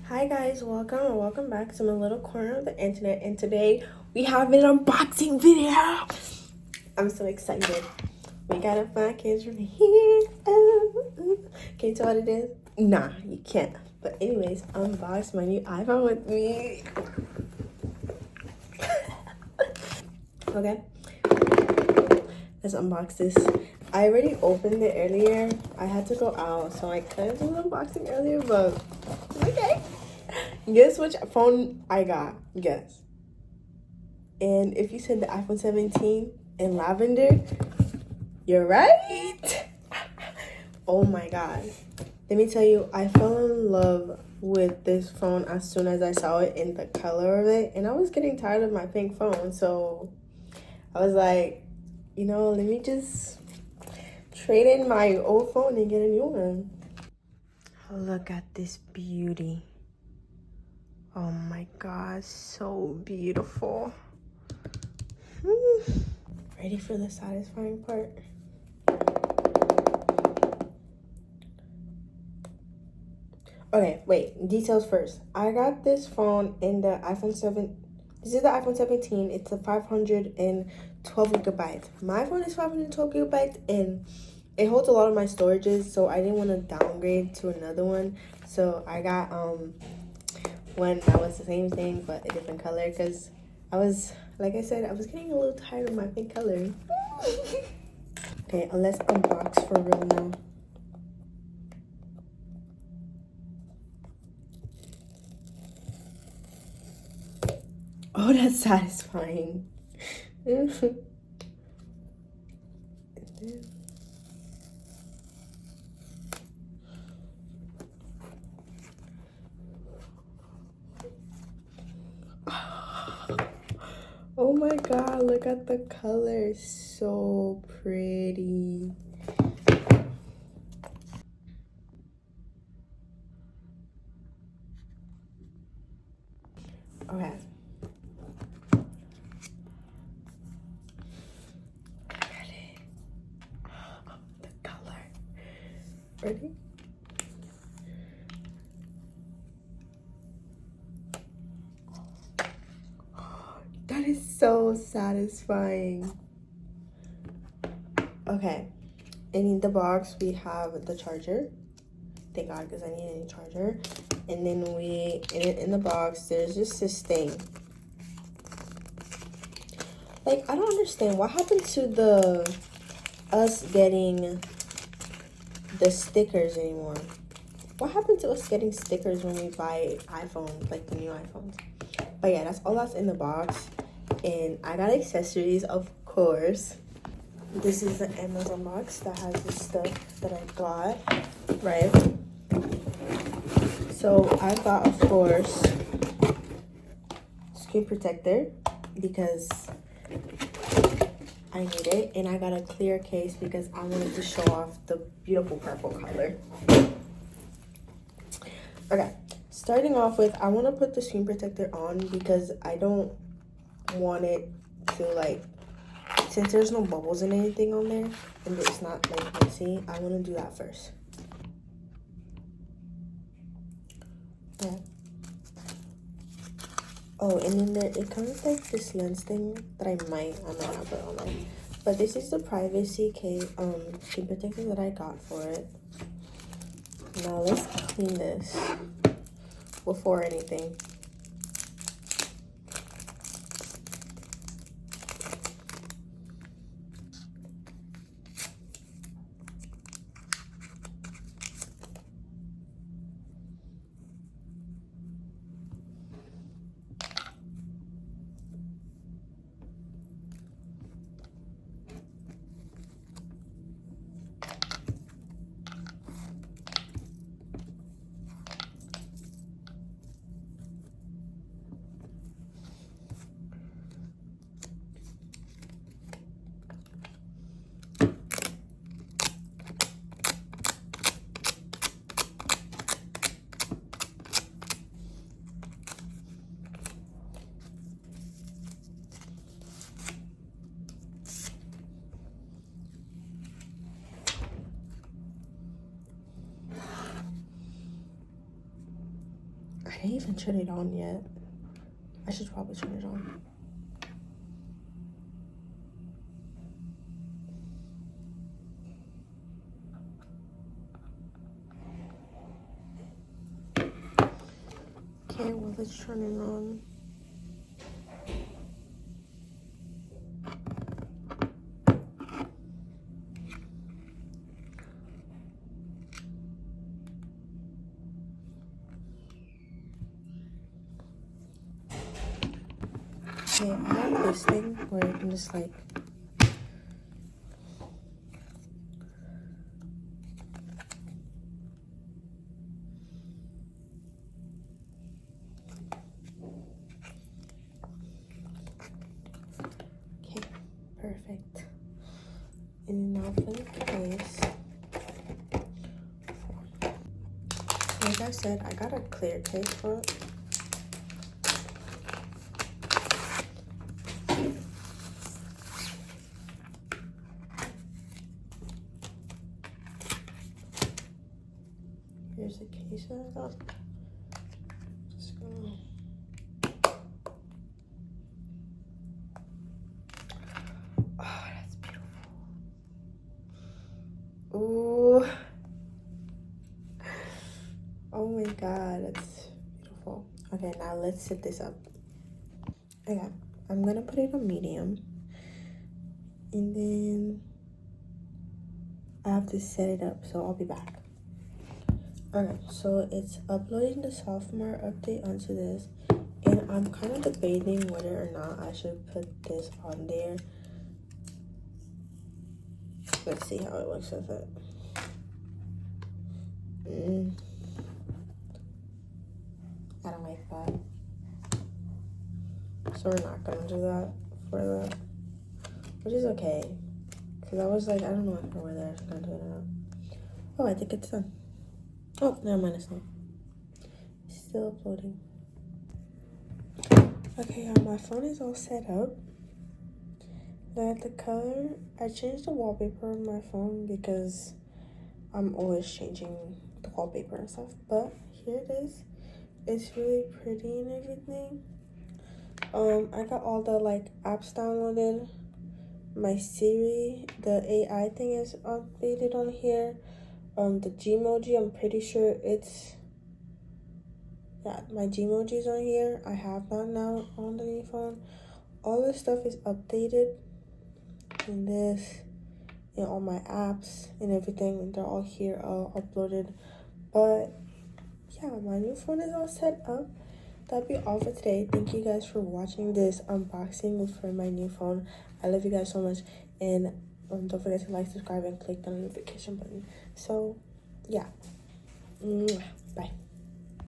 Hi guys, welcome or welcome back to my little corner of the internet, and today we have an unboxing video. I'm so excited. We got a package from here. Can you tell what it is? Nah, you can't. But anyways, unbox my new iPhone with me. Okay, let's unbox this. I already opened it earlier. I had to go out, so I couldn't do the unboxing earlier, but okay. Guess which phone I got? Guess. And if you said the iPhone 17 in lavender, you're right. Oh my god. Let me tell you, I fell in love with this phone as soon as I saw it in the color of it. And I was getting tired of my pink phone. So I was like, you know, let me just trade in my old phone and get a new one. Look at this beauty. Oh my god, so beautiful. Ready for the satisfying part? Okay, wait, details first. I got this phone in the iPhone 7. This is the iPhone 17. It's a 512 gigabytes. My phone is 512 gigabytes and it holds a lot of my storages, so I didn't want to downgrade to another one. So I got one that was the same thing but a different color because I was, like I said, I was getting a little tired of my pink color. Okay, let's unbox for real now. Oh, that's satisfying. Oh my god, look at the color. So pretty. Okay. Ready? The color. Ready? That is so satisfying. Okay. In the box, we have the charger. Thank God, because I need a new charger. And then in the box, there's just this thing. Like, I don't understand. What happened to us getting the stickers anymore? What happened to us getting stickers when we buy iPhones, like the new iPhones? But yeah, that's all that's in the box. And I got accessories, of course. This is the Amazon box that has the stuff that I got, right? So I got, of course, screen protector because I need it. And I got a clear case because I wanted to show off the beautiful purple color. Okay, starting off with, I want to put the screen protector on because I don't want it to, like, since there's no bubbles and anything on there and it's not like messy, I want to do that first. Yeah. Oh, and then it comes with like this lens thing that I might not put on there. But this is the privacy case screen protector that I got for it. Now let's clean this before anything. I didn't even turn it on yet. I should probably turn it on. Okay, well, let's turn it on. Okay, I have this thing where you can just like okay, perfect. And now for the place. Like I said, I got a clear case for it. Here's the case that I got. Just gonna... Oh, that's beautiful. Ooh. Oh my god, that's beautiful. Okay, now let's set this up. Okay, I'm gonna put it on medium. And then I have to set it up, so I'll be back. Okay, so it's uploading the sophomore update onto this, and I'm kind of debating whether or not I should put this on there. Let's see how it looks with it. I don't like that. So we're not gonna do that for the, which is okay. Cause I was like, I don't know whether I was gonna do it or not. Oh, I think it's done. Oh, never mind, it's not. It's still uploading. Okay, my phone is all set up. Now the color, I changed the wallpaper on my phone because I'm always changing the wallpaper and stuff. But here it is. It's really pretty and everything. I got all the like apps downloaded. My Siri, the AI thing is updated on here. The Gmoji, I'm pretty sure it's, yeah, my Gmoji is on here. I have that now on the new phone. All this stuff is updated in this, and all my apps and everything, they're all here, uploaded. But yeah, my new phone is all set up. That'll be all for today. Thank you guys for watching this unboxing for my new phone. I love you guys so much, and don't forget to like, subscribe, and click the notification button. So yeah, bye.